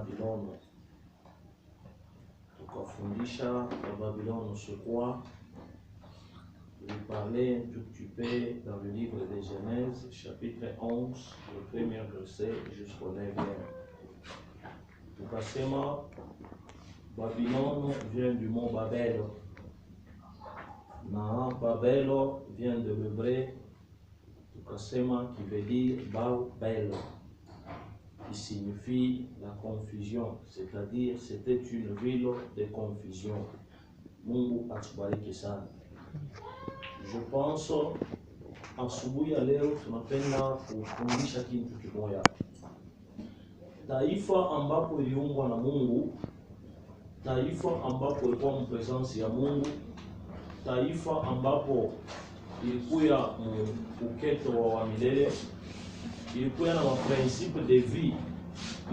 Babylone. Tukafundisha wa Babylone sur quoi? Je vais parler un tout petit peu dans le livre de Genèse, chapitre 11, le premier verset jusqu'au 9e. Tukasema Babylone vient du mot Babel. Na Babel vient de l'hébreu Tukasema qui veut dire Babel, qui signifie la confusion, c'est-à-dire c'était une ville de confusion. Mungu atubariki sana. Je pense asubuhi ya leo tunapenda kufundisha kitu kimoja. Taifa ambapo iliumbwa na Mungu, taifa ambapo ilikuwa mpresence ya Mungu, taifa ambapo ilikuwa uketo wa milele, ilikuwa na maprincipe de vie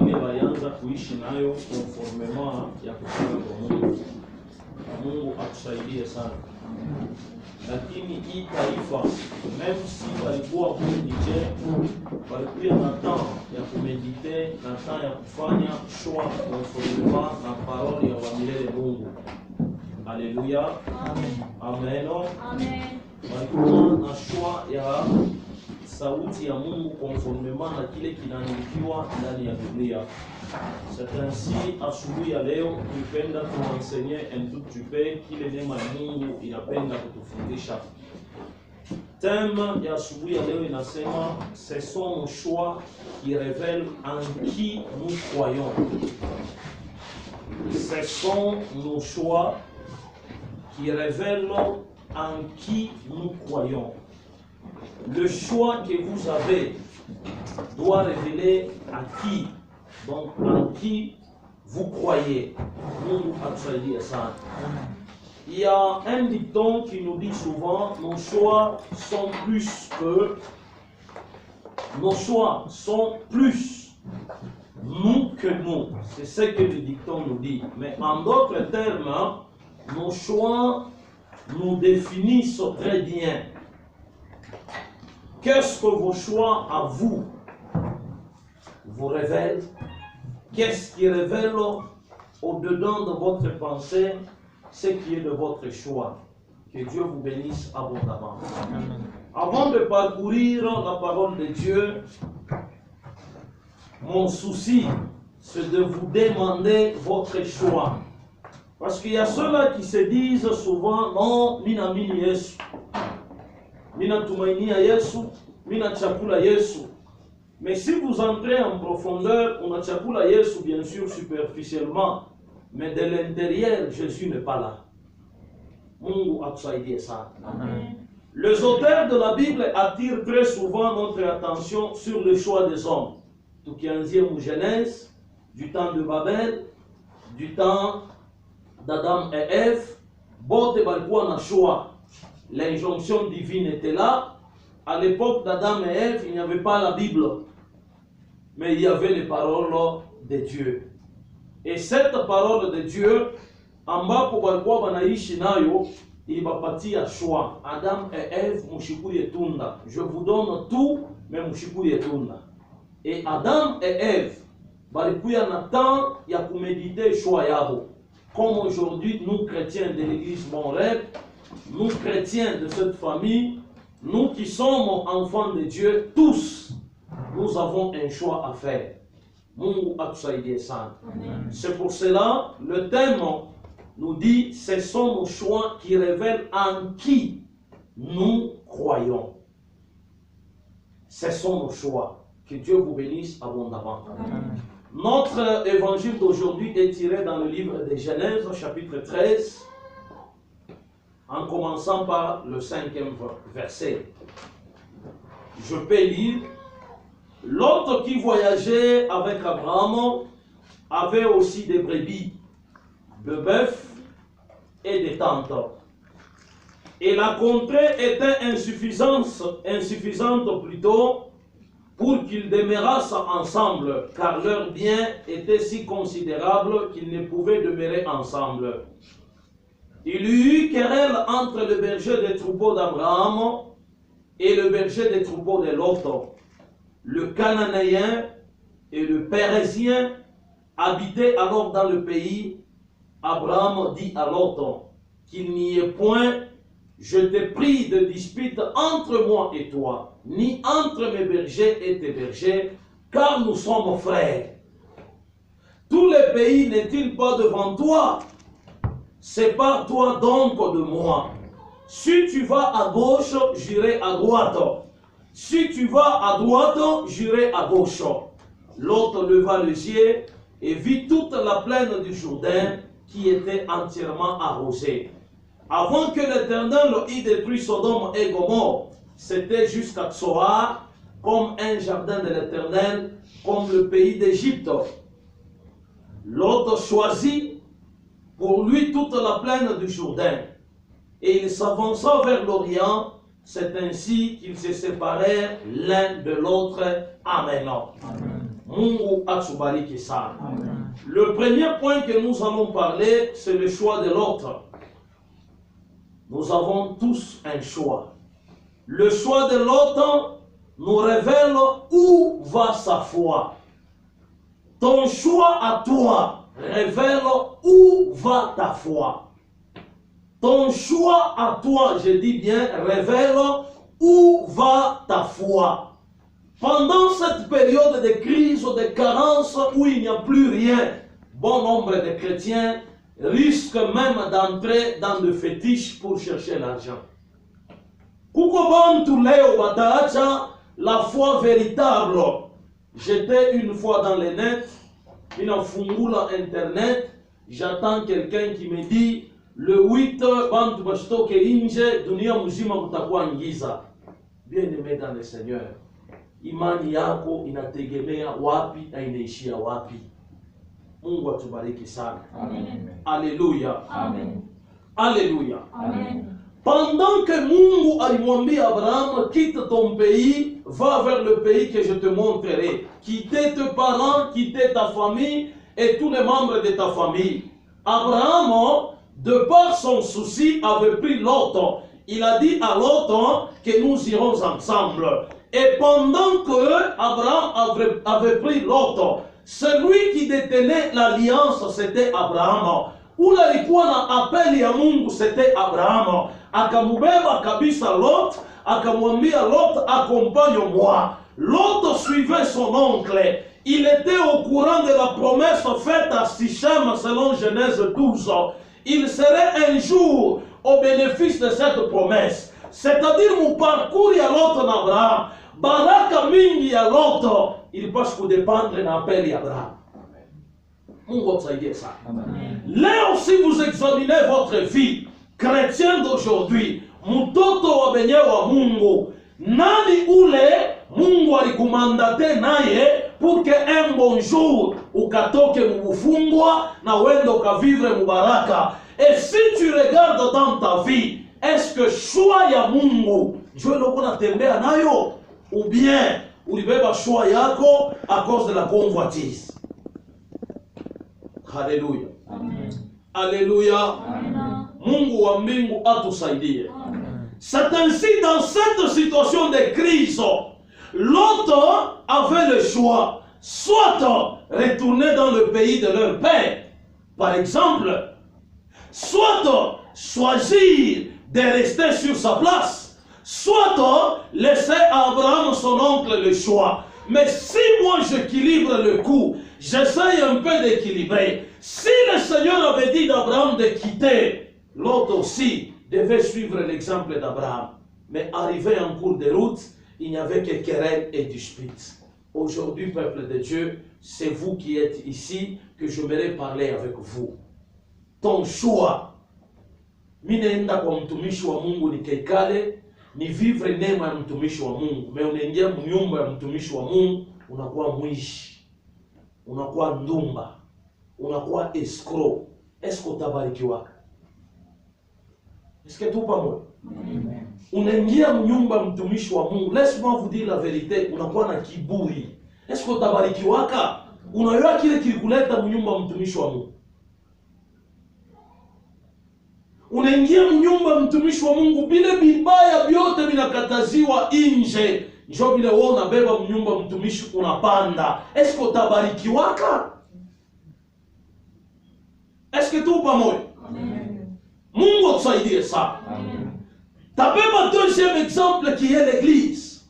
ile walianza kuishi nayo conformement ya kutaka kwa Mungu. Mungu atusaidie sana. Lakini hii taifa, même si walikuwa kumedite, walikuwa na temps ya kumedite, na temps ya kufanya choix conformement na parole ya wamilele Mungu. Alléluia. Amen. Amen. Amen. Walikuwa na choix ya sauti ya Mungu conformement na kile kinaandikiwa ndani ya Biblia. C'est ainsi, asubuhi ya leo tupenda tuenseigner un tout petit peu kile neema ya Mungu inapenda kutufundisha. Thème ya asubuhi ya leo inasema ce sont nos choix qui révèlent en qui nous croyons. Ce sont nos choix qui révèlent en qui nous croyons. Le choix que vous avez doit révéler à qui, donc en qui vous croyez. Il y a un dicton qui nous dit souvent, nos choix sont plus que, nos choix sont plus nous que nous. C'est ce que le dicton nous dit. Mais en d'autres termes, nos choix nous définissent très bien. Qu'est-ce que vos choix à vous révèlent? Qu'est-ce qui révèle au-dedans de votre pensée ce qui est de votre choix? Que Dieu vous bénisse abondamment. Avant de parcourir la parole de Dieu, mon souci, c'est de vous demander votre choix. Parce qu'il y a ceux-là qui se disent souvent, non, mina mini Yesu. Mina tumainia Yesu, mina chakula Yesu. Mais si vous entrez en profondeur, on a chakula Yesu bien sûr superficiellement, mais de l'intérieur, Jésus n'est pas là. Mungu atusaidie sana. Les auteurs de la Bible attirent très souvent notre attention sur le choix des hommes. Tout 15e Genèse, du temps de Babel, du temps d'Adam et Ève, bote balikuwa na choix. L'injonction divine était là. À l'époque d'Adam et Ève, il n'y avait pas la Bible. Mais il y avait les paroles de Dieu. Et cette parole de Dieu, ambapo walikuwa wanaishi nayo, ilibapatia choix. Adam et Ève, mushikuye tunda. Je vous donne tout, mais mushikuye tunda. Et Adam et Ève, balikuya na temps ya kuméditer choix yabo. Comme aujourd'hui, nous chrétiens de l'église Montréal, nous chrétiens de cette famille, nous qui sommes enfants de Dieu, tous, nous avons un choix à faire. Mungu atusaidie sana. C'est pour cela, le thème nous dit, ce sont nos choix qui révèlent en qui nous croyons. Ce sont nos choix. Que Dieu vous bénisse abondamment. Amen. Notre évangile d'aujourd'hui est tiré dans le livre de Genèse, chapitre 13, en commençant par le 5e verset. Je peux lire. L'autre qui voyageait avec Abraham avait aussi des brebis, de bœufs et des tentes. Et la contrée était insuffisante plutôt pour qu'ils demeurassent ensemble, car leurs biens étaient si considérables qu'ils ne pouvaient demeurer ensemble. Il y eut querelle entre le berger des troupeaux d'Abraham et le berger des troupeaux de Lot, le Cananéen et le Pérézien, habitait alors dans le pays. Abraham dit à Lot qu'il n'y ait point, je te prie, de dispute entre moi et toi, ni entre mes bergers et tes bergers, car nous sommes frères. Tous les pays n'est-il pas devant toi? Sépare-toi donc de moi. Si tu vas à gauche, j'irai à droite. Si tu vas à droite, j'irai à gauche. L'autre leva les yeux et vit toute la plaine du Jourdain qui était entièrement arrosée. Avant que l'Éternel ait détruit Sodome et Gomorrhe, c'était jusqu'à Tsoar, comme un jardin de l'Éternel, comme le pays d'Égypte. L'autre choisit pour lui toute la plaine du Jourdain. Et il s'avança vers l'Orient. C'est ainsi qu'ils se séparèrent l'un de l'autre. Amen. Mungu atubariki sana. Le premier point que nous allons parler, c'est le choix de l'autre. Nous avons tous un choix. Le choix de l'autre nous révèle où va sa foi. Ton choix à toi révèle où va ta foi. Ton choix à toi, je dis bien, révèle où va ta foi. Pendant cette période de crise, de carence, où il n'y a plus rien, bon nombre de chrétiens risquent même d'entrer dans le fétiche pour chercher l'argent. Kuko bantu leo bataacha la foi véritable. J'étais une fois dans le net, ninafungula internet, j'attends quelqu'un qui me dit le 8 bantu bashtoke inje dunia mzima kutakuwa ngiza. Bien-aimé dans le Seigneur, imani yako inategemea wapi na inaishia wapi. Mungu atubariki sana. Amen. Alléluia. Amen. Alléluia. Amen. Pendant que Mungu alimwambia Abraham, quitte ton pays, va vers le pays que je te montrerai. Quittez tes parents, quittez ta famille et tous les membres de ta famille. Abraham, de par son souci, avait pris Lot. Il a dit à Lot que nous irons ensemble. Et pendant que Abraham avait pris Lot, celui qui détenait l'alliance, c'était Abraham. Ule alikuwa na apeli ya Mungu, c'était Abraham. Akamubeba kabisa Lot, akamwambia Lot, accompagne-moi. Lot suivait son oncle. Il était au courant de la promesse faite à Sichem selon Genèse 12. Il serait un jour au bénéfice de cette promesse. C'est-à-dire mon parcours ya Lot na Abraham. Baraka mingi ya Lot, il passe pour dépendre d'un appel ya Abraham. Mungu atusaidie sana. Leo si vous examinez votre vie chrétienne d'aujourd'hui, mtoto wa benye wa Mungu, nani ule Mungu alikumandate naye pour que un bon jour ukatoke mufungwa na wende ukavivre mubaraka. Et si tu regardes dans ta vie, est-ce que choix ya Mungu ndio ndio unatembea nayo, ou bien ulibeba choix yako à cause de la convoitise? Alléluia. Amen. Alléluia. Amen. Mungu wa mbingu atusaidie. C'est ainsi dans cette situation de crise, l'autre avait le choix, soit retourner dans le pays de leur père, par exemple, soit choisir de rester sur sa place, soit laisser à Abraham son oncle le choix. Mais si moi j'équilibre le coup, j'essaye un peu d'équilibrer. Si le Seigneur avait dit d'Abraham de quitter, l'autre aussi devait suivre l'exemple d'Abraham. Mais arrivé en cours de route, il n'y avait que querelle et dispute. Aujourd'hui, peuple de Dieu, c'est vous qui êtes ici que j'aimerais parler avec vous. Ton choix, minaenda kwa mtumishi wa Mungu nikaikale, ni vivre neema ya mtumishi wa Mungu. Mais unaingia mnyumba ya mtumishi wa Mungu, unakuwa mwishi, unakuwa ndumba, unakuwa escroc. Est-ce que utabarikiwa? Est-ce que tu pamoja? Unaingia mnyumba mtumishi wa Mungu, laisse-moi vous dire la vérité, unakuwa na kiburi. Est-ce que utabarikiwa? Unajua kile kilikuleta mnyumba mtumishi wa Mungu. Unaingia mnyumba mtumishi wa Mungu, bile bibaya vyote vinakataziwa nje. Njoo vile wewe unabeba mnyumba mtumishi unapanda. Est-ce que utabarikiwa? Est-ce que tout pamoja? Mungu atusaidie sana. Tabeba deuxième exemple qui est l'église.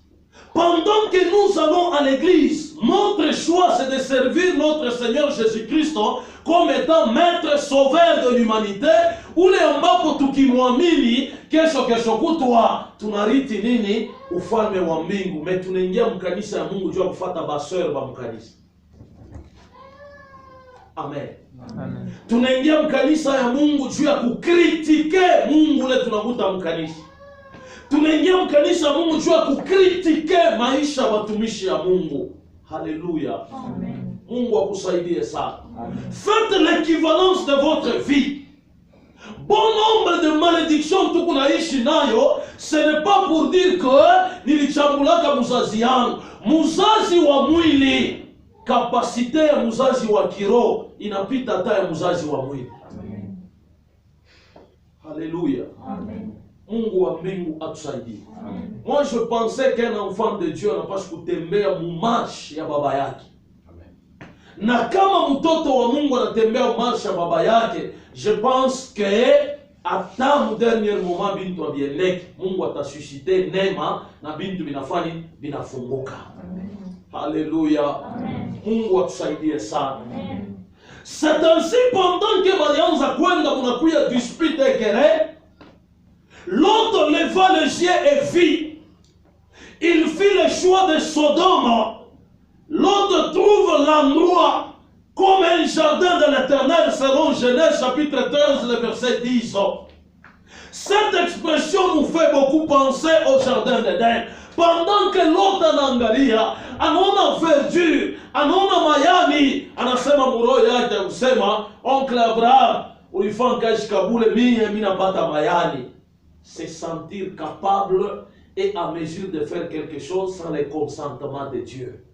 Pendant que nous allons à l'église, notre choix c'est de servir notre Seigneur Jésus-Christ comme étant maître sauveur de l'humanité. Ule ambapo tukimwamini kesho kutwa tunariti nini? Ufalme wa mbingu. Me tunaingia mkanisa ya Mungu juu ya kufuata baseur ba mkanisa. Amen. Amen. Tunaingia mkanisa ya Mungu juu ya kukritike Mungu ule tunakuta mkanisa. Tunaingia mkanisa ya Mungu juu ya kukritike maisha ya watumishi ya Mungu. Haleluya. Amen. Mungu akusaidie sana. Faites l'équivalence de votre vie. Bon nombre de malédictions tukunaishi nayo, ce n'est pas pour dire que nilichambulaka muzazi yangu. Muzazi wa mwili, kapasite ya muzazi wa kiroho inapita hata ya muzazi wa mwili. Amen. Haleluya. Amen. Mungu wa mbingu atusaidie. Amen. Moi je pensais qu'un enfant de Dieu anapaswa kutembea mumarche ya baba yake. Amen. Na kama mtoto wa Mungu anatembea mumarche ya baba yake, je pense que hata mu dernier moment bintu abieleke, Mungu atasusciter neema na bintu binafanya binafunguka. Amen. Haleluya. Amen. Mungu atusaidie sana. Amen. C'est ainsi pendant que balianza kwenda munakuya dispute et querelle, l'autre leva les yeux et vit. Il fit le choix de Sodome. L'autre trouve l'endroit comme un jardin de l'Éternel selon Genèse chapitre 13, le verset 10. Cette expression nous fait beaucoup penser au jardin d'Éden. Pendant que l'autre anaangalia, anaona verdure, anaona mayani, anasema muroho yake usema, oncle Abraham, ulifanya kazi kabule mimi napata mayani. Se sentir capable et à mesure de faire quelque chose sans le consentement de Dieu.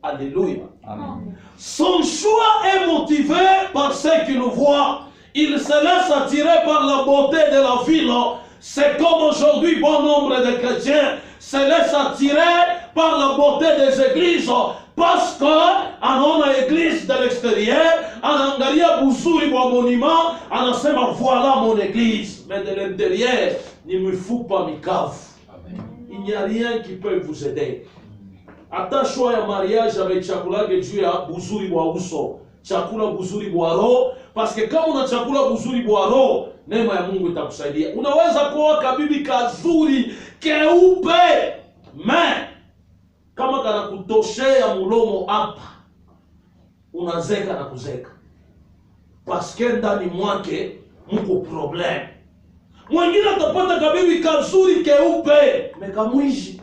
Alléluia. Amen. Son choix est motivé par ce qu'il voit. Il se laisse attirer par la beauté de la ville. C'est comme aujourd'hui, bon nombre de chrétiens se laissent attirer par la beauté des églises. Parce que, anaona église de l'extérieur, anaangalia buzuri wa monument, anasema voilà mon église. Mais de l'intérieur, ne me fous pas mikavu. Il n'y a rien qui peut vous aider. Hata shoa ya mariage avec chakula juu ya buzuri wa uso, chakula buzuri wa roho, parce que kama una chakula buzuri wa roho, neema ya Mungu itakusaidia. Unaweza kuoa kabibi kazuri keupe, mais kama kana kutoshea mulomo hapa, unazeka na kuzeka, parce que ndani mwake mko problem. Mwingine atapata kabibi kazuri keupe, mekamwishi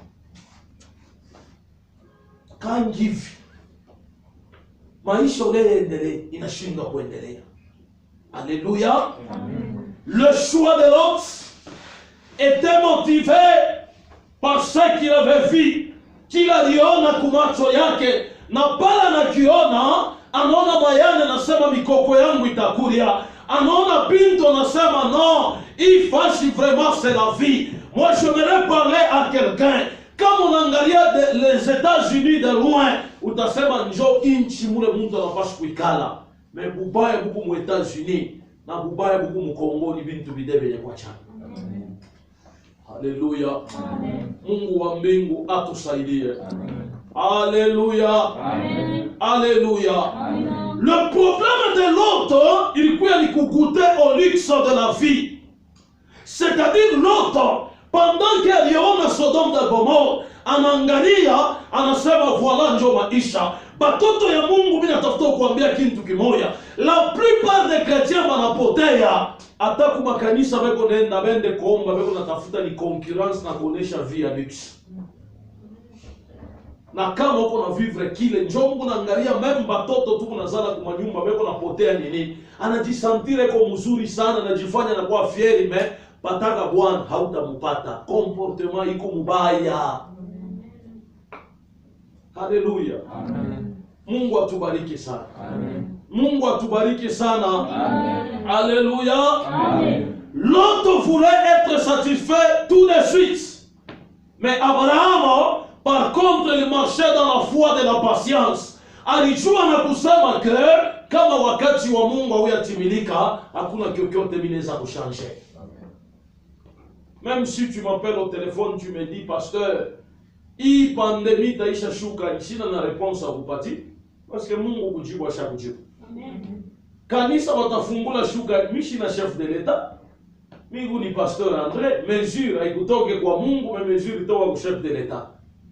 kangivi, maisha unayoendelea inashindwa kuendelea. Alléluia. Le choix de l'autre était motivé par ce qu'il avait vu. Kila aliona kumacho yake, na pala nakiona, anaona mayane nasema mikoko yangu itakulia. Anaona binto nasema non, il faut vraiment c'est la vie. Moi j'aimerais parler à quelqu'un. Kama unaangalia les États-Unis de loin, utasema njo inchi mule mtu anapaswa kuikala. Me bubaya buku mu États-Unis na bubaya buku mu Kongo ni bintu bidebe kwa chana. Amen. Alléluia. Amen. Mungu wa mbingu atusaidie. Amen. Alléluia. Amen. Alléluia. Amen. Le problème de l'autre, ilikuwa ni kugoûter au luxe de la vie. C'est-à-dire l'autre, pendant qu'il aliona Sodome de Gomorrhe, anaangalia, anasema voilà njo maisha. Batoto ya Mungu mimi natafuta kuambia kitu kimoja. La plupart des chrétiens wanapotea. Hata kuma kanisa beko nenda bende kuomba beko natafuta ni concurrence na kuonesha vie ya luxe. Na kama uko na vivre kile njo Mungu naangalia même batoto tu kunazala kuma nyumba beko napotea nini. Anajisantire kwa mzuri sana, anajifanya na kwa fieri mais pataka Bwana hautamupata. Comportement iko mubaya. Haleluya. Amen. Mungu atubariki sana. Amen. Mungu atubariki sana. Amen. Alléluia. Amen. L'autre voulait être satisfait tout de suite. Mais Abraham, par contre, il marchait dans la foi de la patience. Alijua na kusema que kama wakati wa Mungu hauyatimilika, hakuna kyokyote minaweza kuchanger. Même si tu m'appelles au téléphone, tu me dis, pasteur, hii pandemie taisha shuka, sina na réponse à kupati, parce que Mungu kujibu ashakujibu. Kanisa watafungula shuka, mishi na chef de l'État, mingu ni pasteur André, mesure haikutoke kwa Mungu, mais mesure itoka kwa chef de l'État.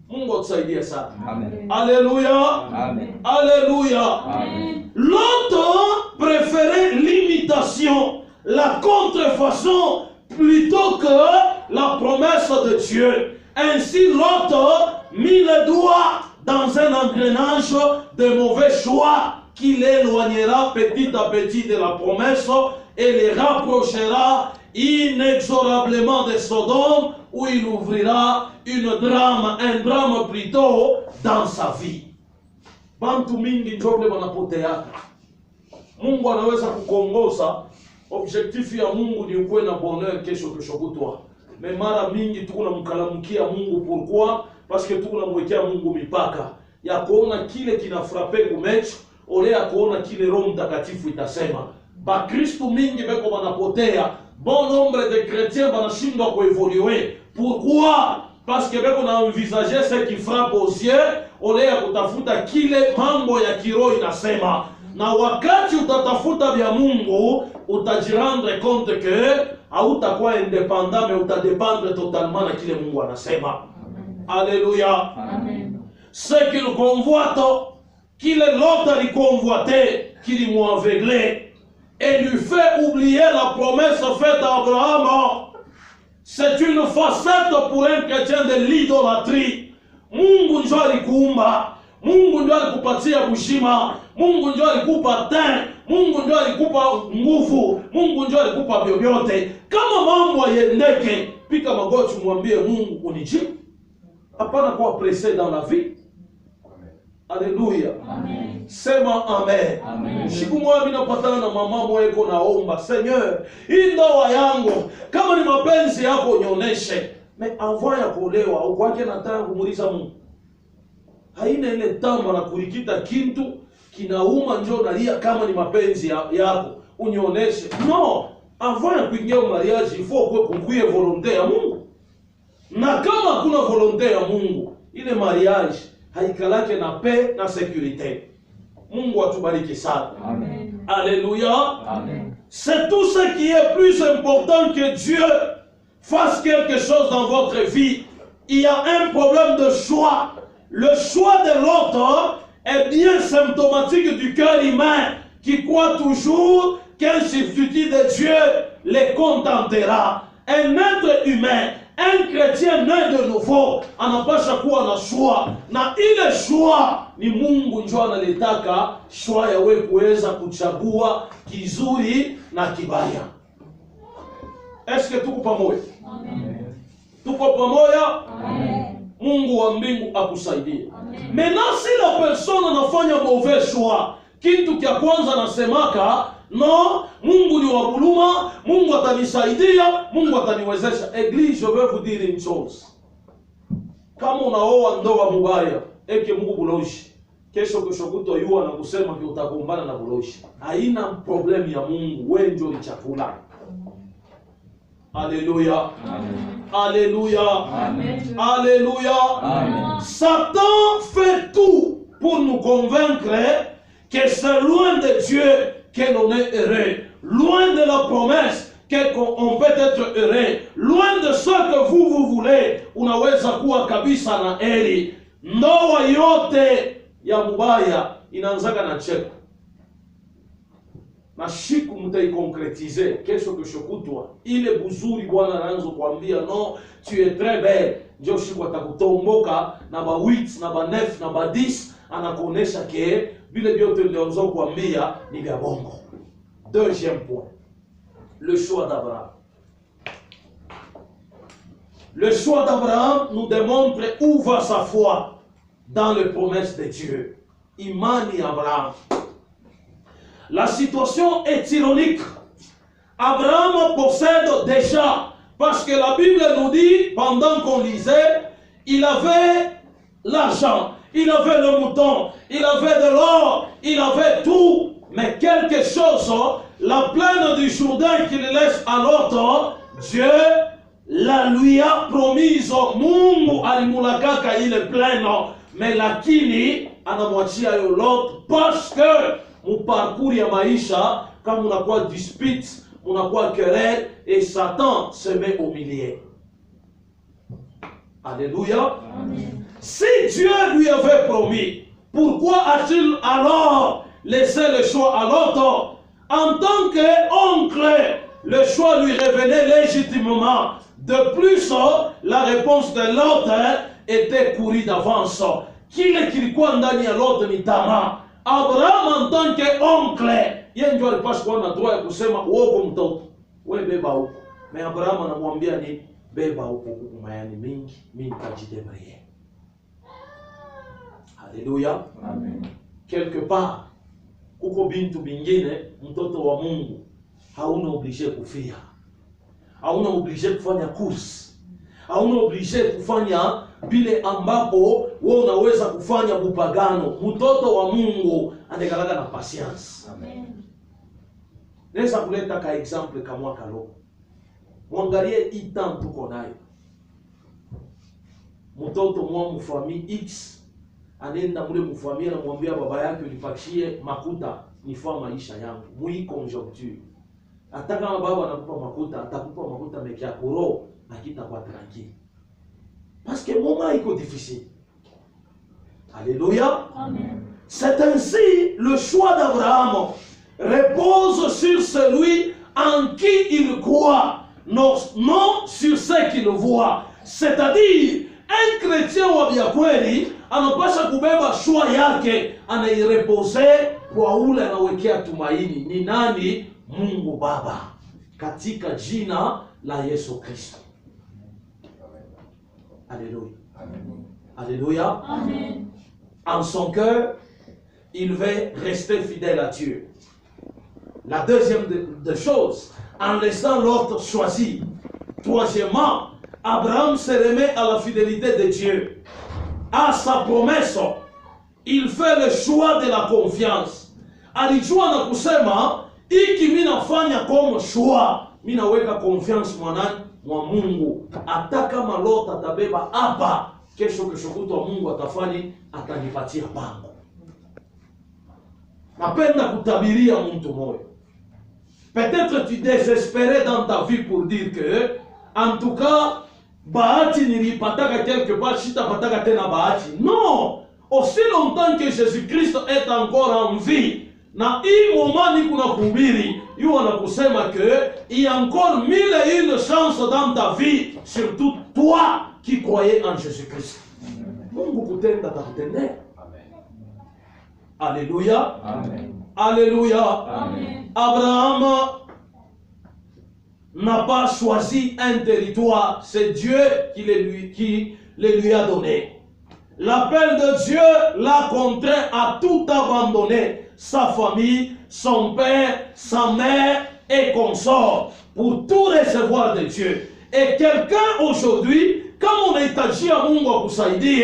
Mungu atusaidie sana. Amen. Alléluia. Amen. Alléluia. Amen. L'autre préférait l'imitation, la contrefaçon, plutôt que la promesse de Dieu. Ainsi l'autre mit le doigt dans un engrenage de mauvais choix qui l'éloignera petit à petit de la promesse et les rapprochera inexorablement de Sodome, où il ouvrira un drame plutôt dans sa vie. Bantu mingi njoble wanapotea. Mungu anaweza kukongoza. Objectif ya Mungu ni ukuwe na bonheur kesho kutwa. Mais mara mingi tuko na mkalamukia Mungu. Pourquoi? Parce que tuko na mwekea Mungu mipaka ya kuona kile kinafrape kumecho, ole ya kuona kile Roho Mtakatifu itasema. Ba Kristo mingi beko wanapotea. Bon nombre de chrétiens banashindwa kuevoluer. Pourquoi? Parce que beko na envisager ce qui frappe aux yeux, ole ya kutafuta kile mambo ya kiroho inasema. Na wakati utatafuta vya Mungu, utajirendre compte que hautakuwa indépendant, mais utadépendre totalement na kile Mungu anasema. Alléluia. Amen. Ce qu'il convoite, qu'il est l'autre à lui convoiter, qu'il lui aveuglé, et lui fait oublier la promesse faite à Abraham. C'est une facette pour un chrétien de l'idolâtrie. Mungu ndio alikuumba, Mungu ndio alikupatia bushima, Mungu ndio alikupa tain, Mungu ndio alikupa nguvu, Mungu ndio alikupa vyovyote. Kama mambo yendeke, pika magoti mwambie Mungu unijibu. Hapana kuwa pressé dans la vie. Alléluia. Amen. Sema amen. Amen. Siku moja mimi napatana na mama mweko naomba, Seigneur, hii ndoa yangu kama ni mapenzi yako nionyeshe. Mais avant ya kuolewa au kwake nataka kumuuliza Mungu. Haina ile tamba na kulikita kintu kinauma njoo nalia kama ni mapenzi yako unionyeshe. Non, avant ya kuingia mariage il faut kukuye volonté ya Mungu. Na kama hakuna volonté ya Mungu, ile mariage haikalake na paix na sécurité. Mungu atubariki sana. Amen. Alléluia. Amen. C'est tout ce qui est plus important que Dieu fasse quelque chose dans votre vie. Il y a un problème de choix. Le choix de l'autre est bien symptomatique du cœur humain qui croit toujours qu'un substitut de Dieu les contentera. Un être humain, un chrétien né de nouveau, anapasha kuwa na choix. Na ile choix ni Mungu ndio analitaka, choix ya wewe kuweza kuchagua kizuri na kibaya. Est-ce que tuko pamoja? Amen. Tuko pamoja? Amen. Mungu wa mbingu akusaidie. Maintenant si la personne anafanya mauvais choix, kitu kia kwanza nasemaka, non, Mungu ni wa buluma, Mungu atanisaidia, Mungu ataniwezesha. Église, je veux vous dire une chose. Kama unaoa ndoa mubaya, eke Mungu buloshi. Kesho kutwa yua na kusema ki utagombana na buloshi. Haina problem ya Mungu, wewe ndio chakula. Alléluia. Amen. Alléluia. Amen. Alléluia. Amen. Satan fait tout pour nous convaincre que c'est loin de Dieu que l'on est heureux, loin de la promesse qu'on peut être heureux, loin de ce que vous voulez. Unaweza kuwa kabisa na heri. Ndoa yote ya mubaya inaanzaga na cheko. Na shiku mutaikonkretize kesho kutwa ile buzuri Bwana anaanza kuambia non, tu es très belle. Ndio shiku atakutomboka na ba 8 na ba 9 na ba 10, anakuonesha ke vile vyote nilianza kuambia ni vya bongo. Deuxième point, le choix d'Abraham. Le choix d'Abraham nous démontre où va sa foi dans les promesses de Dieu. Imani Abraham. La situation est ironique. Abraham possède déjà, parce que la Bible nous dit, pendant qu'on lisait, il avait l'argent, il avait le mouton, il avait de l'or, il avait tout. Mais quelque chose, la plaine du Jourdain qu'il laisse à l'autre, Dieu la lui a promise. Mungu alimulakaka ile plaine, mais lakini anamwachia yo l'autre parce que mu parcours ya maisha, quand munakuwa dispute, munakuwa querelle, et Satan se met au milieu. Alléluia. Amen. Si Dieu lui avait promis, pourquoi a-t-il alors laissé le choix à l'autre? En tant qu'oncle, le choix lui revenait légitimement. De plus, la réponse de l'autre était courue d'avance. Kile kilikuwa ndani ya l'autre ni tamaa. Abraham en tant qu'oncle, yeye ndio alipaswa kuwa na droit ya kusema uoko mtoto, wewe beba huko. Mais Abraham anamwambia ni beba huko mayani mingi, mimi nitajidebrouiller. Alléluia. Amen. Quelque part, kuko bintu bingine, mtoto wa Mungu hauna obligé kufia, hauna obligé kufanya course, hauna obligé kufanya bile ambapo wewe unaweza kufanya bupagano. Mtoto wa Mungu anekalaga na patience. Amen. Nesa kuleta ka example kama kalo. Mwangalie itam tuko nayo. Mtoto mwa mfamii X anaenda mule mfamia, anamwambia baba yake, ulipakishie makuta nifaa maisha yangu. Mui conjoncture. Hata kama baba anakupa makuta, atakupa makuta mekia kuro na kita kwa tranquille. Parce que moment est difficile. Alléluia. Amen. C'est ainsi le choix d'Abraham repose sur celui en qui il croit, non sur ce qu'il voit. C'est-à-dire, un chrétien wa biakweli anapasha kubeba choix yake, anairepose kwa ule anawekea tumaini. Ni nani? Mungu Baba, katika jina la Yesu Kristo. Alléluia. Amen. Alléluia. Amen. En son cœur, il veut rester fidèle à Dieu. La deuxième des choses, en laissant l'autre choisi. Troisièmement, Abraham se remet à la fidélité de Dieu, à sa promesse. Il fait le choix de la confiance. Alijua na kusema, iki minafanya comme choix, minaweka confiance mwanani mwa Mungu. Hata kama lota atabeba hapa, kesho kutwa Mungu atafani, atanipatia pango. Napenda kutabiria mtu moyo. Peut-être tu désespérais dans ta vie pour dire que, en tout cas, bahati nilipataka quelque part, sitapataka tena bahati. Non! Aussi longtemps que Jésus-Christ est encore en vie, na hii moment kuna kuhubiri, yu anakusema que il y a encore 1001 chances dans ta vie, surtout toi qui croyais en Jésus-Christ. Mungu kutenda takutendea. Amen. Alléluia. Amen. Alléluia. Amen. Abraham n'a pas choisi un territoire, c'est Dieu qui le lui a donné. L'appel de Dieu l'a contraint à tout abandonner, sa famille, son père, sa mère et consort, pour tout recevoir de Dieu. Et quelqu'un aujourd'hui, comme on est agi à Mungu akusaidie,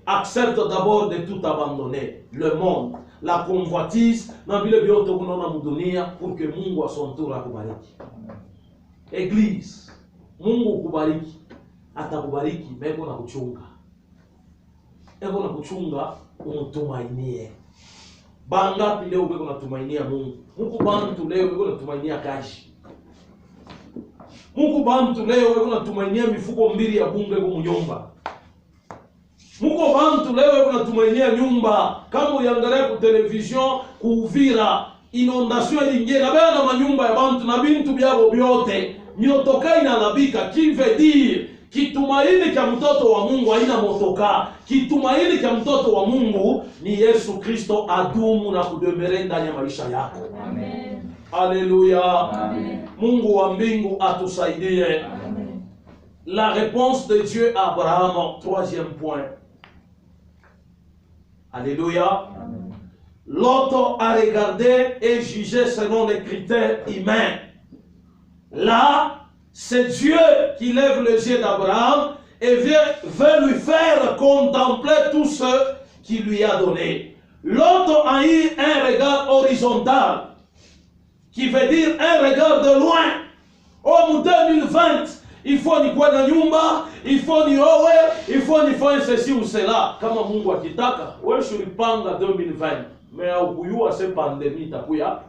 accepte d'abord de tout abandonner, le monde, la convoitise, na vile vyote kunaona mudunia, pour que Mungu à son tour akubariki. Église, Mungu kubariki, atakubariki, meko na kuchunga. Eko na kuchunga, umutumainie. Bangapi leo beko natumainia Mungu? Mungu bantu leo beko natumainia kashi. Mungu bantu leo beko natumainia mifuko mbili ya bunge kwa nyumba. Mungu bantu leo beko natumainia nyumba. Kama uliangalia kwa television kuuvira inondation ilingie na bana manyumba ya bantu na bintu byabo byote. Miotoka inalabika, qui veut dire kitumaini cha mtoto wa Mungu haina motoka. Kitumaini cha mtoto wa Mungu ni Yesu Kristo adumu na kudemere ndani ya maisha yako. Amen. Alléluia. Amen. Mungu wa mbingu atusaidie. Amen. La réponse de Dieu à Abraham, troisième point. Alléluia. Amen. L'autre a regardé et jugé selon les critères humains. Là, c'est Dieu qui lève les yeux d'Abraham et veut lui faire contempler tout ce qu'il lui a donné. L'autre a eu un regard horizontal, qui veut dire un regard de loin. En 2020, il faut ni kwa na nyumba, il faut ni owe, il faut ni fanye ceci ou cela. Kama Mungu akitaka, wewe shulipanga 2020. Mais aukuyua se pandemie itakuya.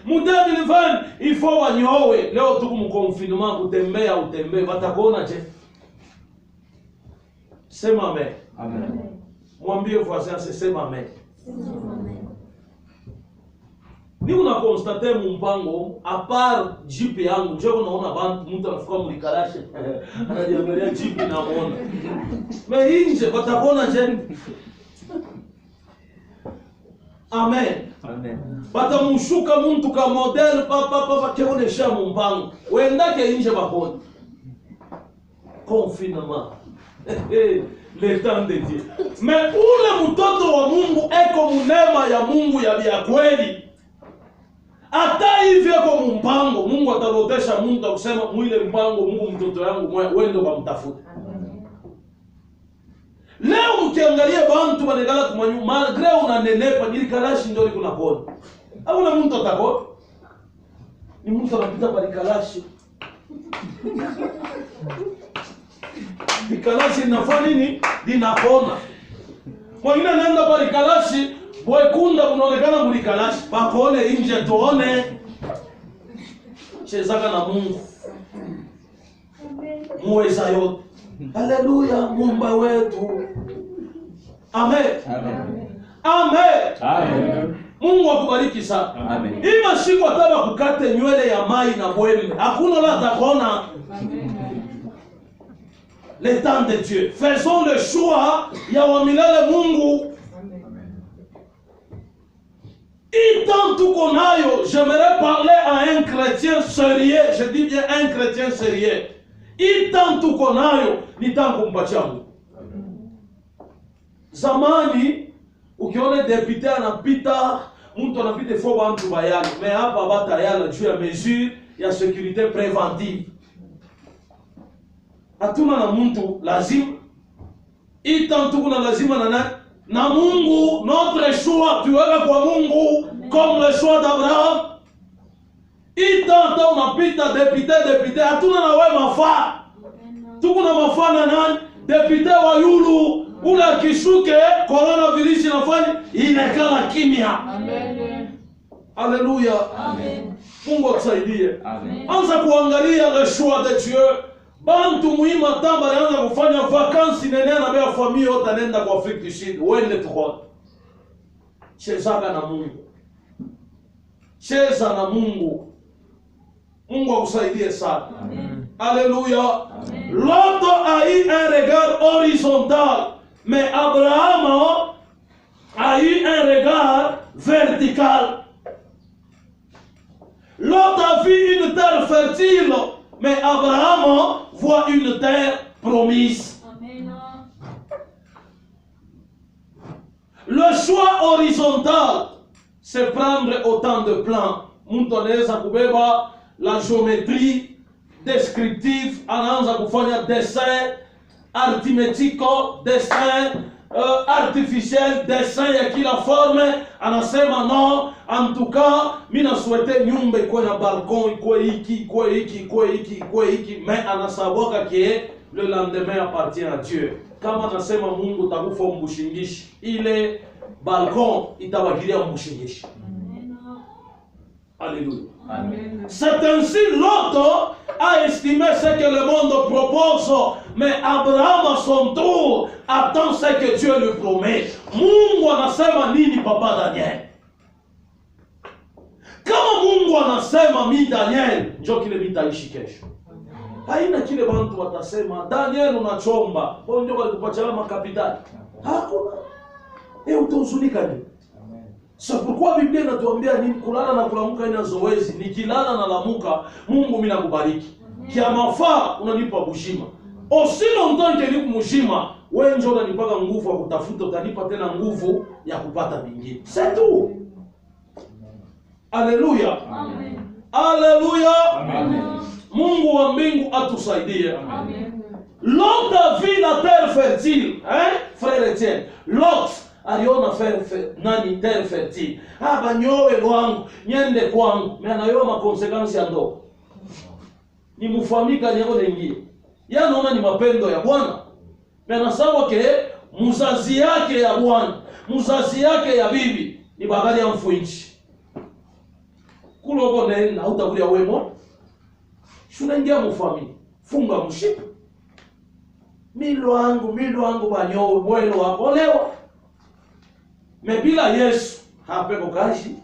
Mu 2020, il faut wanyowe. Leo tuko mu confinement kutembea utembee, watakuona je? Sema amen. Amen. Mwambie voisin sema amen. Ni una constate mumpango a part jipi yangu njoo unaona bantu mtu anafuka mlikarashe anajiangalia jipi na muona mais nje watakuona je? Amen. Amen. Batamushuka muntu ka model papa keonesha mumpango wendake nje bakoni confinement le temps de Dieu. Mais ule mtoto wa Mungu eko munema ya Mungu ya bia kweli. Hata hivyo kwa mpango Mungu atalotesha Mungu akusema mwile mpango Mungu mtoto yangu wende kumtafuta. Leo mkiangalia bantu banegala kumanyu malgré unanenepa nilikalashi ndio liko na kona. Au na mtu atakona? Ni mtu anapita balikalashi. Bikalashi inafanya nini? Linapona. Mwingine anaenda balikalashi Boykunda unaonekana mlikalashi, bakone nje tuone. Chezaka na Mungu. Muweza yote. Haleluya, Mungu wetu. Amen. Amen. Amen. Amen. Mungu akubariki sana. Amen. Hii mashiko ataba kukate nywele ya mai na bwembe. Hakuna la takona. Le temps de Dieu. Faisons le choix ya wa milele Mungu. Et tant tout qu'on aille, j'aimerais parler à un chrétien sérieux. Je dis bien un chrétien sérieux. Et tant tout qu'on aille, ni tant qu'on patia Mungu. Zamani, ukiona député anapita, mtu anapita fo bantu bayana. Mais hapa batayala juu ya mesure ya sécurité préventive. Hatuna na mtu lazima. Et tant tout kuna lazima na nani? Na Mungu, notre choix, tuweka kwa Mungu, comme le choix d'Abraham. Itanta unapita député, hatuna na wewe mafaa. Tuko na mafaa na nani? Député wa yulu, ula kishuke, coronavirus inafanya, inakala kimya. Amen. Alléluia. Amen. Mungu akusaidie. Amen. Anza kuangalia le choix de Dieu. Bantu muhimu atamba anaanza kufanya vacances nene na bea familia yote anaenda kwa Afrika du Sud. Wende tuone. Cheza na Mungu. Cheza na Mungu. Mungu akusaidie sana. Amen. Alléluia. Amen. L'autre a eu un regard horizontal, mais Abraham a eu un regard vertical. L'autre a vu une terre fertile, mais Abraham voit une terre promise. Amen. Le choix horizontal, c'est prendre autant de plans. Mtu anaweza kubeba la géométrie descriptive, anaanza kufanya dessin arithmético, dessin artificiel, dessin ya kila forme, anasema no, en tout cas, mina souhaite nyumba ikuwe na balcon, ikuwe hiki, mais anasaboka kie le lendemain appartient à Dieu. Kama anasema Mungu takufa mbushingishi, ile balcon itabakilia mbushingishi. Alléluia. Amen. C'est ainsi l'autre a estimé ce que le monde propose, mais Abraham à son tour attend ce que Dieu lui promet. Mungu anasema nini papa Daniel? Kama Mungu anasema mi Daniel, njoo kile mitaishi kesho. Haina kile bantu watasema Daniel unachomba, kwa ndio walikupatia makapitali. Hakuna. Utahuzunika nini? C'est pourquoi Biblia inatuambia nini? Kulala na kuamka ina zoezi. Nikilala na lamuka, Mungu mimi nakubariki. Kia mafaa unanipa bushima. Aussi longtemps que niku mshima, wewe njoo unanipaka nguvu ya kutafuta, utanipa tena nguvu ya kupata vingine. C'est tout. Alléluia. Amen. Alléluia. Amen. Mungu wa mbingu atusaidie. Amen. Lot a vu la terre fertile, hein, frère Etienne. Lot aliona nani terre fertile. Banyowe wangu, nyende kwangu. Mais anayo makonsekansi ya ndoa. Ni mufamika nyako nengie. Yanaona ni mapendo ya Bwana. Mais anasawa ke muzazi yake ya Bwana, muzazi yake ya bibi ni bagali ya mfuinchi. Kulogo nenda utakulia wemo. Shunengia mufamika. Funga mshipa. Milo wangu banyowe mwelo wakolewa. Mebila Yesu hapeko kashi.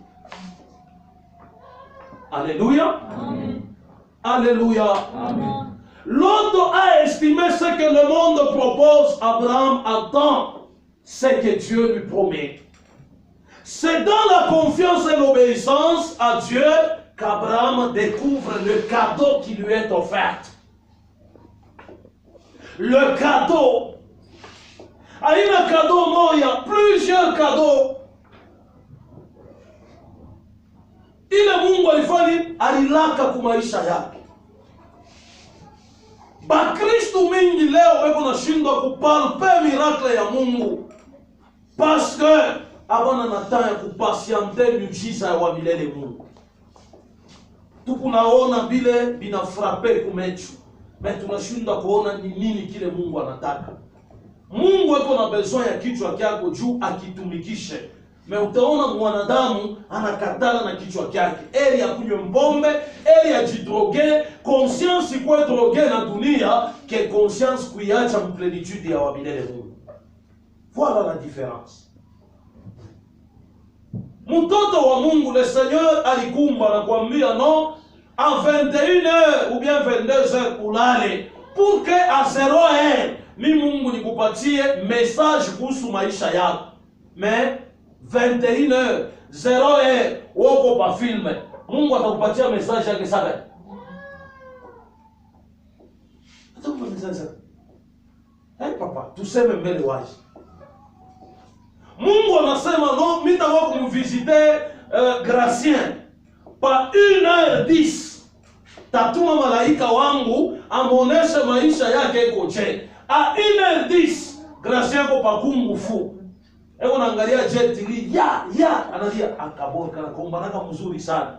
Alléluia. Amen. Alléluia. Amen. L'autre a estimé ce que le monde propose. Abraham attend ce que Dieu lui promet. C'est dans la confiance et l'obéissance à Dieu qu'Abraham découvre le cadeau qui lui est offert. Le cadeau. Aina cadeau moya, plusieurs cadeaux. Ile Mungu alifanya alilaka kumaisha yake. Bakristo mingi leo weko nashindwa kupalpe miracle ya Mungu. Parce que abana na temps ya kupatiente miujiza ya milele Mungu. Tukunaona bile binafrape kumechu. Mais tunashindwa kuona ni nini kile Mungu anataka. Mungu ako na besoin ya kichwa kyako juu akitumikishe. Mais utaona mwanadamu anakatala na kichwa kyake. Eli akunywe mpombe, eli ajidroge, conscience ikuwe droge na dunia, ke conscience kuiacha mplenitude ya wamilele Mungu. Voilà la différence. Mtoto wa Mungu, le Seigneur alikumba na kuambia non, à 21h ou bien 22h ulale, pour que à 0h mi Mungu nikupatie message kuhusu maisha yako. Mais 21h 0h woko pa filme, Mungu atakupatia message yake sasa. Atakupa message sasa. Papa, tuseme mbele wazi. Mungu anasema non, mimi nitakuwa kumvisiter Gracien pa 1h10. Tatuma malaika wangu amoneshe maisha yake iko je. A 1h10 Gracien ko pa kungufu. Eko naangalia jet li ya analia akaboka na kombanaka mzuri sana.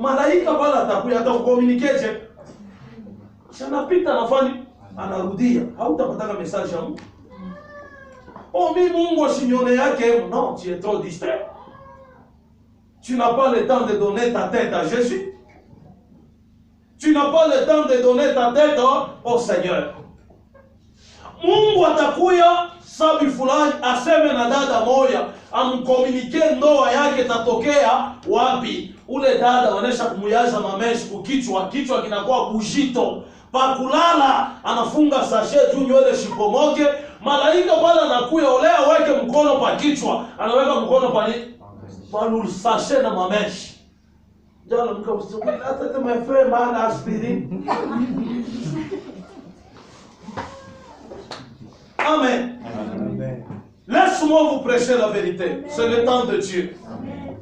Malaika pala atakuja atakucommunicaje. Shanapita nafani anarudia. Hautapata message yangu. Oh, mi Mungu signone yake, non, tu es trop distrait. Tu n'as pas le temps de donner ta tête à Jésus. Tu n'as pas le temps de donner ta tête au Seigneur. Mungu atakuya sabi fulani aseme na dada moya amkomunike ndoa yake tatokea wapi. Ule dada wanesha kumuyaza mameshi kukichwa, kichwa kinakuwa bujito. Pakulala anafunga sachet juu nywele shipomoke. Malaika pala anakuya olea weke mkono pa kichwa, anaweka mkono pa ni palu sachet na mameshi. Jana mkausiku hata my friend man aspirin. Amen. Amen. Laisse-moi vous prêcher la vérité. C'est le temps de Dieu. Amen.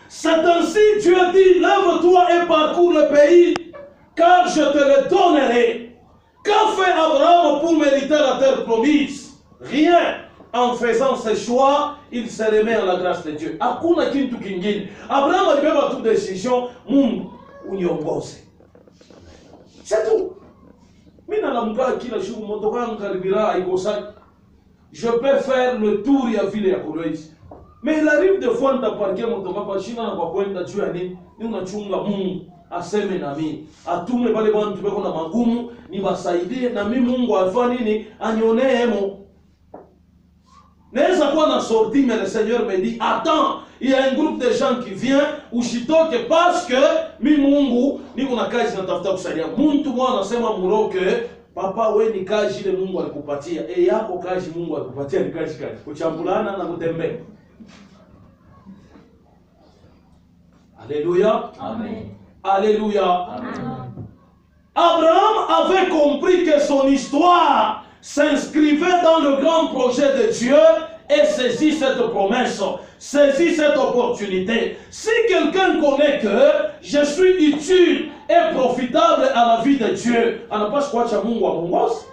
C'est ainsi Dieu dit, lève-toi et parcours le pays, car je te le donnerai. Qu'a fait Abraham pour mériter la terre promise? Rien. En faisant ses choix, il se remet à la grâce de Dieu. Hakuna kitu kingine. Abraham alibeba toute décision, Mungu uniongoze. C'est tout. Je peux faire le tour ya vile ya Kolwezi. Mais il arrive des fois nitaparkia motoka kwa shina na kwa kwenda juu ya nini? Ni unachunga Mungu aseme na mimi. Atume pale bwana tupeko na magumu, niwasaidie na mimi Mungu afanye nini? Anioneemo. Naweza kuwa na sortie mais le Seigneur me dit attends, il y a un groupe de gens qui vient ushitoke parce que mimi Mungu niko na kazi natafuta kusaidia. Mtu mmoja anasema muroke papa we ni kazi ile Mungu alikupatia. Yako kazi Mungu alikupatia ni kazi gani? Kuchambulana na kutembea. Alléluia. Amen. Alléluia. Amen. Abraham avait compris que son histoire s'inscrivait dans le grand projet de Dieu et saisit cette promesse, saisit cette opportunité. Si quelqu'un connaît que je suis utile et profitable à la vie de Dieu, anapaswa kuacha Mungu amuongoze.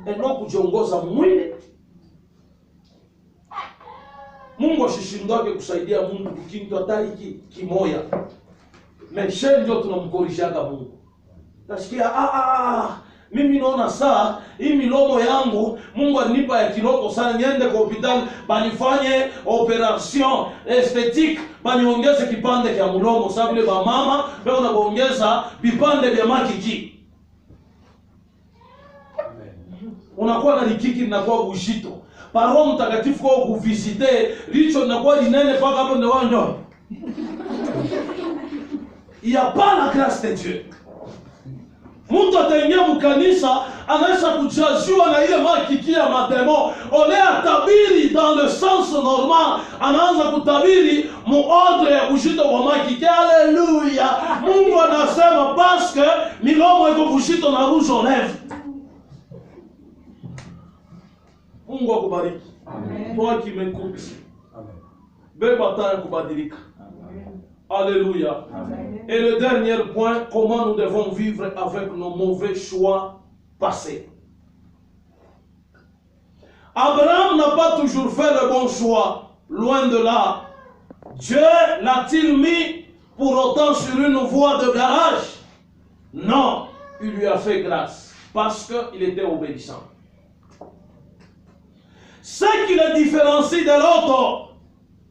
eno kujiongoza mwili. Mungu ashishindwake kusaidia Mungu kikintu hata hiki kimoya. Meshe ndio tunamkorishaga Mungu. Nasikia mimi naona saa hii milomo yangu Mungu alinipa ya kiloko sana, niende kwa hospitali banifanye operation esthétique, baniongeze kipande kia mlomo sababu vile ba mama leo naongeza vipande vya makiki. Unakuwa na likiki linakuwa bushito. Paroho Mtakatifu kwa kuvisite licho linakuwa linene paka hapo ndio wanyo. Il y a pas la grâce de Dieu. Mtu ataingia mkanisa anaweza kujaziwa na ile makiki ya mademo, ole atabiri dans le sens normal, anaanza kutabiri muordre ya bushito wa makiki. Haleluya! Mungu anasema parce que milomo iko bushito na rouge aux lèvres. Mungu akubariki. Amen. Toi qui m'écoutes. Amen. Beba taya kubadilika. Amen. Alléluia. Amen. Et le dernier point, comment nous devons vivre avec nos mauvais choix passés. Abraham n'a pas toujours fait le bon choix. Loin de là. Dieu l'a-t-il mis pour autant sur une voie de garage? Non. Il lui a fait grâce. Parce qu'il était obéissant. Ce qui le différencie de l'autre,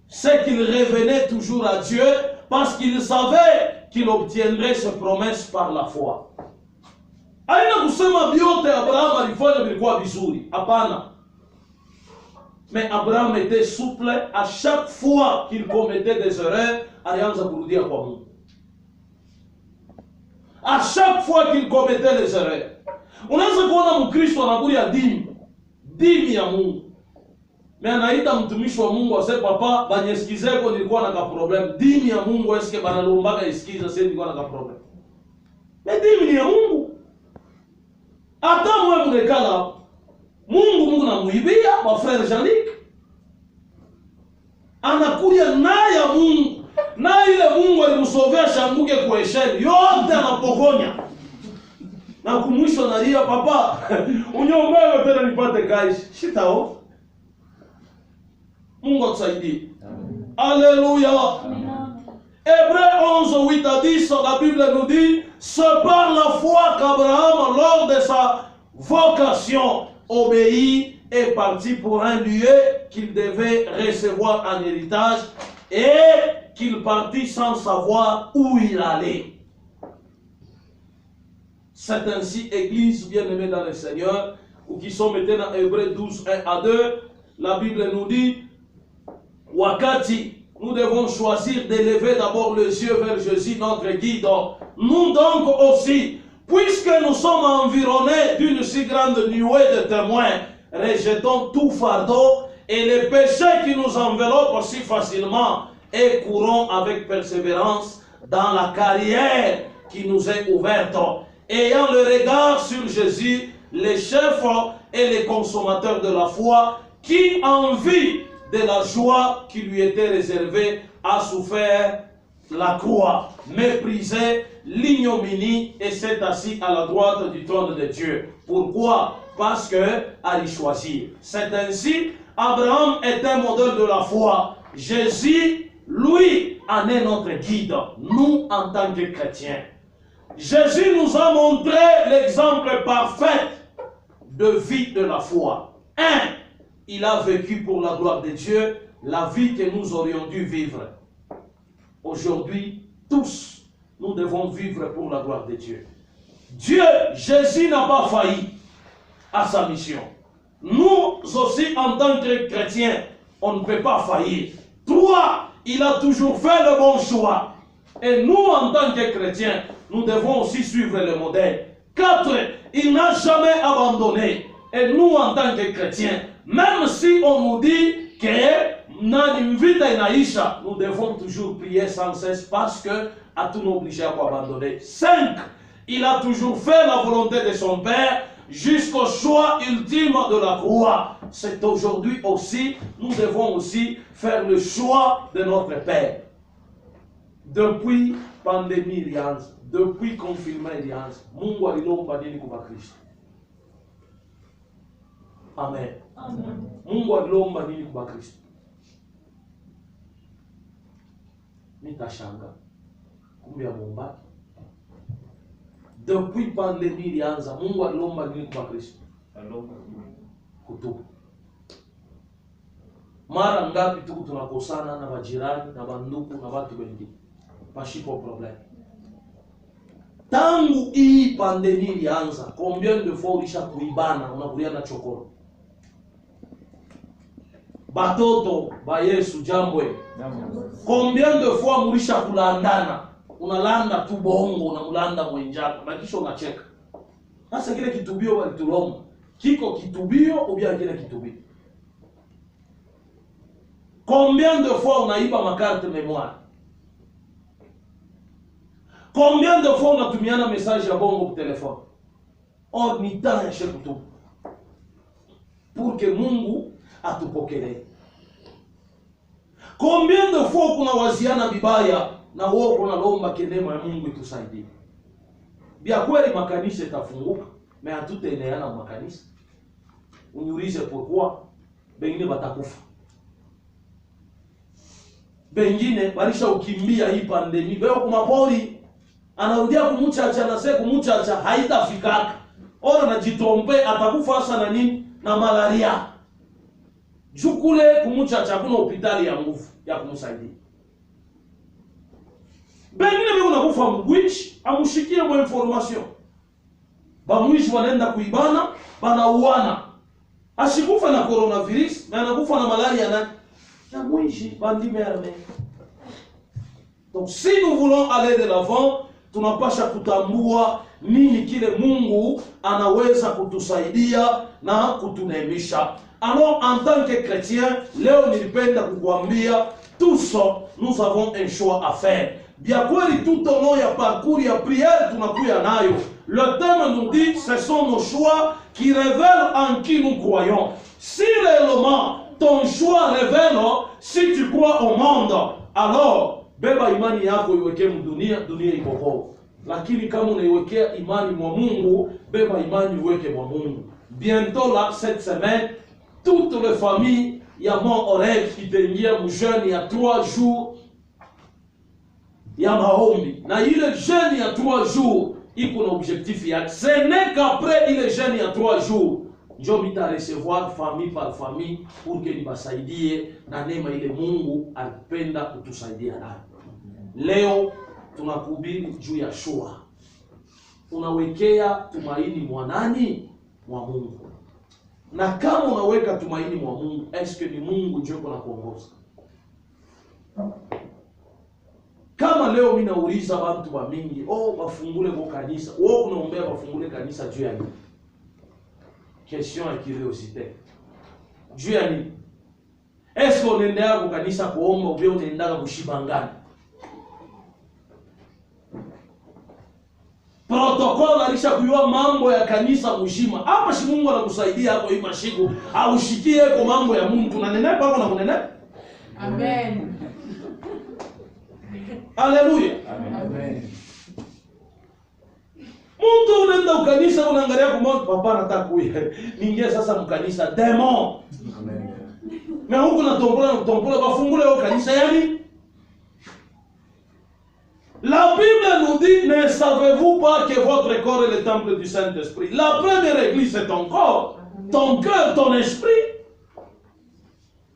c'est qu'il revenait toujours à Dieu parce qu'il savait qu'il obtiendrait ses promesses par la foi. Aina kusema vyote Abraham alifanya vilikuwa vizuri. Hapana. Mais Abraham était souple. À chaque fois qu'il commettait des erreurs, alianza kurudia kwa Mungu. À chaque fois qu'il commettait des erreurs. Unaweza kuona Mkristo anakuja dini ya Mungu. Mais anaita mtumishi wa Mungu ase papa banyesikizeko nilikuwa na ka problem. Dini ya Mungu eske banalombaga isikiza sasa nilikuwa na ka problem. Mais dini ni ya Mungu. Hata mwe mnekala Mungu na muibia wa frère Jean-Luc. Anakuja naye ya Mungu. Na ile Mungu alimsovea shanguke kwa heshima. Yote anapokonya. Na kumwisho nalia papa unyombea tena nipate kazi. Shitao. Mungu atusaidie. Alléluia. Hébreux 11, 8 à 10, la Bible nous dit, c'est par la foi qu'Abraham, lors de sa vocation, obéit et partit pour un lieu qu'il devait recevoir en héritage et qu'il partit sans savoir où il allait. C'est ainsi, Église bien-aimée dans le Seigneur, ou qui sont maintenant dans Hébreux 12, 1 à 2, la Bible nous dit, Wakati, nous devons choisir d'élever d'abord les yeux vers Jésus, notre guide. Nous donc aussi, puisque nous sommes environnés d'une si grande nuée de témoins, rejetons tout fardeau et les péchés qui nous enveloppent si facilement et courons avec persévérance dans la carrière qui nous est ouverte, ayant le regard sur Jésus, le chef et le consommateur de la foi, qui en vue de la joie qui lui était réservée a souffert la croix, méprisé l'ignominie et s'est assis à la droite du trône de Dieu. Pourquoi? Parce que à y choisir. C'est ainsi, Abraham est un modèle de la foi. Jésus, lui, en est notre guide, nous en tant que chrétiens. Jésus nous a montré l'exemple parfait de vie de la foi. Il a vécu pour la gloire de Dieu la vie que nous aurions dû vivre. Aujourd'hui, tous, nous devons vivre pour la gloire de Dieu. Dieu, Jésus n'a pas failli à sa mission. Nous aussi, en tant que chrétiens, on ne peut pas faillir. 3, il a toujours fait le bon choix. Et nous, en tant que chrétiens, nous devons aussi suivre le modèle. 4, il n'a jamais abandonné. Et nous, en tant que chrétiens, même si on nous dit que nous devons toujours prier sans cesse parce que à tout nous obligé à abandonner. 5, il a toujours fait la volonté de son Père jusqu'au choix ultime de la croix. C'est aujourd'hui aussi, nous devons aussi faire le choix de notre Père. Depuis pandémie, depuis confinement, Mungu alilomba nini kwa Kristo? Amen. Amen. Mungu alomba nini kwa Kristo? Nitashanga. Kumbe amuomba. Depuis pandemie ilianza, Mungu alomba nini kwa Kristo? Kutubu. Mara ngapi tuko tunakosana na majirani na bandugu na watu wengine? Pashipo problem. Tangu hii pandemie ilianza, combien de fois ulisha kuibana unakulia na chokoro? Batoto ba Yesu jambwe. Combien de fois mulisha kulandana? Unalanda tu bongo na mulanda mwenjako na kisha unacheka. Sasa kile kitubio walitulomba. Kiko kitubio ou bien kile kitubio? Combien de fois unaiba makarte mémoire? Combien de fois unatumiana message ya bongo kwa telefone? Or ni temps ya kutubu. Pour que Mungu atupokelee. Combien de fois kuna waziana vibaya na wewe unalomba neema ya Mungu itusaidie? Bia kweli makanisa itafunguka, mais hatutaeneana makanisa. Uniulize pourquoi? Bengine batakufa. Bengine walisha ukimbia hii pandemia. Wewe kumapori anarudia kumuchacha na sasa kumuchacha haitafikaka. Ora na jitombe atakufa hasa na nini? Na malaria. Jukule kumuchacha kuna hospitali ya nguvu ya kumsaidia. Bengine biko nakufa mgwichi amushikie mo information. Ba mwishi wanaenda kuibana, banauana. Ashikufa na coronavirus, na anakufa na malaria na mwishi bandime arme. Donc si nous voulons aller de l'avant, tunapasha kutambua nini kile Mungu anaweza kutusaidia na kutuneemisha. Alors en tant que chrétien, leo nilipenda kukuambia tous nous avons un choix à faire. Bien kweli tout au long ya parcours ya prière tunakuya nayo. Le thème nous dit ce sont nos choix qui révèlent en qui nous croyons. Si réellement ton choix révèle si tu crois au monde, alors beba imani yako iweke dunia iko. Lakini kama unaiwekea imani mwa Mungu, beba imani uweke mwa Mungu. Bientôt là cette semaine, toutes les familles ya mon oreille itaingia mjeune ya 3 jours ya maombi. Na ile jeune ya 3 jours iko na objectif ya ce n'est qu'après ile jeune ya 3 jours ndio mita recevoir famille par famille pour que nibasaidie na neema ile Mungu alipenda kutusaidia nayo. Leo tunakuhubiri juu ya shua. Unawekea tumaini mwa nani? Mwa Mungu. Na kama unaweka tumaini mwa Mungu, eske ni Mungu ndio anakuongoza? Kama leo mimi nauliza watu wa mingi, bafungule kwa kanisa. Wewe unaombea bafungule kanisa juu ya nini? Question ya curiosité. Juu ya nini? Eske unaendea kwa kanisa kuomba au unaenda kushiba ngani? Protokoli alishakujua mambo ya kanisa mzima. Hapa si Mungu anakusaidia hapo hii mashiku, aushikie kwa mambo ya Mungu. Tunanenepa hapo na kunenepa. Amen. Haleluya. Amen. Mtu unaenda ukanisa unaangalia kwa Mungu, papa nataka kuja. Niingie sasa mkanisa demon. Amen. Na huko natombola bafungule hiyo kanisa yani. La Bible nous dit, ne savez-vous pas que votre corps est le temple du Saint-Esprit? La première église c'est ton corps, ton cœur, ton esprit.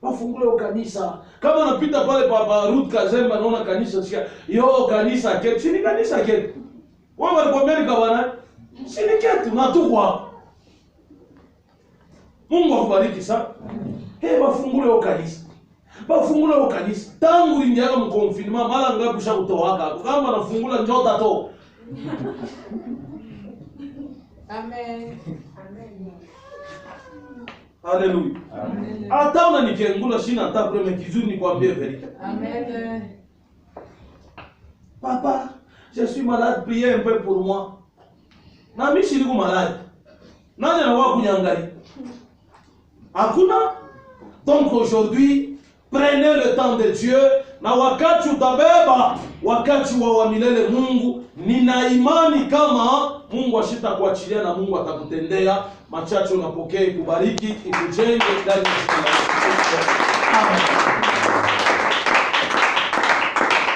Bafungule kanisa. Kama unapita pale pa Ruth Kazemba naona kanisa sikia, yo kanisa ketu, si ni kanisa ketu. Wao walikwambia bwana, si ni ketu na tu kwa. Mungu akubariki sana. Bafungule kanisa. Bafungula kanisa. Tangu indiaga mkonfinema mara ngapi ushakutowaka? Kama nafungula njota to. Amen. Haleluya. Amen. Hata unanikengula sina hata problème kizuri nikwambie verite. Amen. Papa, je suis malade, priez un peu pour moi. Na mimi niko malade. Nani anawa kunyangalia? Hakuna. Donc aujourd'hui, prenez le temps de Dieu, na wakati utabeba wakati wa milele Mungu, nina imani kama Mungu ashitakuachilia na Mungu atakutendea machache. Unapokea, ikubariki, ikujenge ndani ya jina la Yesu. Amen.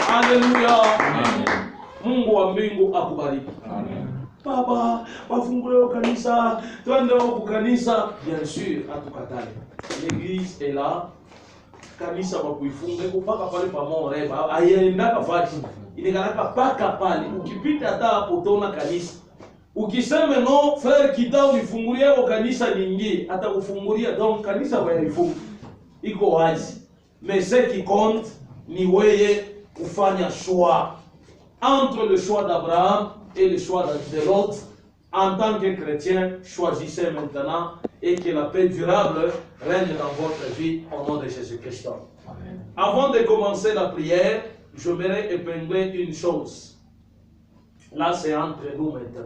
Haleluya. Mungu wa mbingu akubariki. Amen. Baba, wafungulie kanisa, twende huko kanisa. Bien sûr, atukatale. L'église est là. Kanisa wakuifunga mpaka pale pamoja reba. Aienda kafati. Inakalaka paka pale. Ukipita hata hapo utaona kanisa. Ukisema no, frère kita unifungulie huko kanisa nyingi, hata kufungulia donc kanisa waifunga. Iko wazi. Mais ce qui compte ni wewe kufanya choix entre le choix d'Abraham et le choix de l'autre. En tant que chrétien, choisissez maintenant et que la paix durable règne dans votre vie au nom de Jésus-Christ. Avant de commencer la prière, je voudrais épingler une chose. Là, c'est entre nous maintenant.